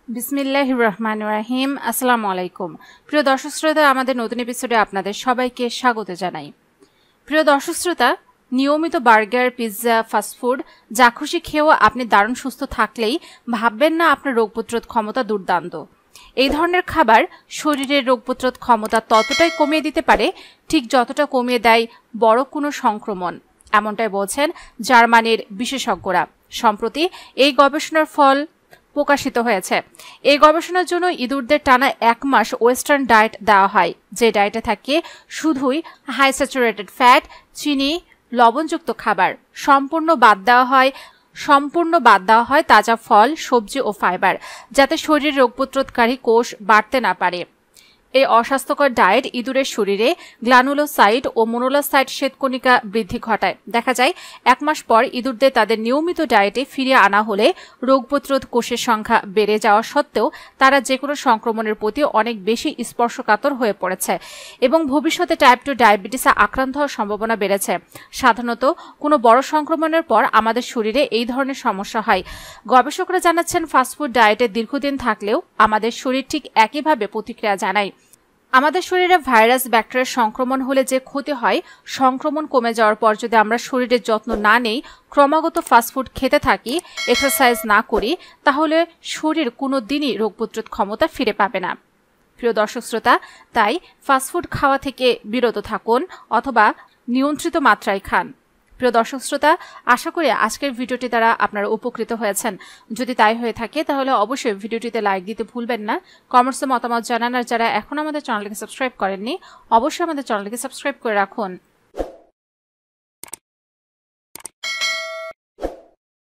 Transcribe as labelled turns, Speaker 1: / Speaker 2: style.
Speaker 1: বিসমিল্লাহির রহমানির রহিম। আসসালামু আলাইকুম প্রিয় দর্শক শ্রোতা, আমাদের নতুন এপিসোডে আপনাদের সবাইকে স্বাগত জানাই। প্রিয় দর্শক শ্রোতা, নিয়মিত বার্গার, পিৎজা, ফাস্টফুড যা খুশি খেয়েও আপনি দারুণ সুস্থ থাকলেই ভাববেন না আপনার রোগ প্রতিরোধ ক্ষমতা দুর্দান্ত। এই ধরনের খাবার শরীরের রোগ প্রতিরোধ ক্ষমতা ততটাই কমিয়ে দিতে পারে ঠিক যতটা কমিয়ে দেয় বড় কোনো সংক্রমণ, এমনটাই বলছেন জার্মানির বিশেষজ্ঞরা। সম্প্রতি এই গবেষণার ফল প্রকাশিত হয়েছে। এই গবেষণার জন্য ইঁদুরদের টানা 1 মাস ওয়েস্টার্ন ডায়েট দেওয়া হয়, যে ডায়েটে থাকে শুধুই হাই স্যাচুরেটেড ফ্যাট, চিনি, লবণযুক্ত খাবার। সম্পূর্ণ বাদ দেওয়া হয় তাজা ফল, সবজি ও ফাইবার, যাতে শরীরের রোগ প্রতিরোধকারী কোষ বাড়তে না পারে। এই অস্বাস্থ্যকর ডায়েট ইঁদুরের শরীরে গ্ল্যানুলোসাইট ও মোনোলোসাইট শ্বেতকণিকা বৃদ্ধি ঘটায়। দেখা যায় 1 মাস পর ইঁদুরদের তাদের নিয়মিত ডায়েটে ফিরিয়ে আনা হলে রোগ প্রতিরোধ কোষের সংখ্যা বেড়ে যাওয়া সত্ত্বেও তারা যে কোনো সংক্রমণের প্রতি অনেক বেশি স্পর্শকাতর হয়ে পড়েছে এবং ভবিষ্যতে টাইপ 2 ডায়াবেটিসে আক্রান্ত হওয়ার সম্ভাবনা বেড়েছে। সাধারণত কোনো বড় সংক্রমণের পর আমাদের শরীরে এই ধরনের সমস্যা হয়। গবেষকরা জানাচ্ছেন, ফাস্টফুড ডায়েটে দীর্ঘদিন থাকলেও আমাদের শরীর ঠিক একইভাবে প্রতিক্রিয়া জানায়। আমাদের শরীরে ভাইরাস, ব্যাকটেরিয়ার সংক্রমণ হলে যে ক্ষতি হয়, সংক্রমণ কমে যাওয়ার পর যদি আমরা শরীরের যত্ন না নেই, ক্রমাগত ফাস্টফুড খেতে থাকি, এক্সারসাইজ না করি, তাহলে শরীর কোনো দিনই রোগ প্রতিরোধ ক্ষমতা ফিরে পাবে না। প্রিয় দর্শক শ্রোতা, তাই ফাস্টফুড খাওয়া থেকে বিরত থাকুন অথবা নিয়ন্ত্রিত মাত্রায় খান। প্রিয় দর্শক শ্রোতা, আশা করি আজকের ভিডিওটি দ্বারা আপনারা উপকৃত হয়েছেন। যদি তাই হয়ে থাকে তাহলে অবশ্যই ভিডিওটিতে লাইক দিতে ভুলবেন না। কমেন্টসে মতামত জানান, আর যারা এখন আমাদের চ্যানেলটিকে সাবস্ক্রাইব করেননি অবশ্যই আমাদের চ্যানেলটিকে সাবস্ক্রাইব করে রাখুন।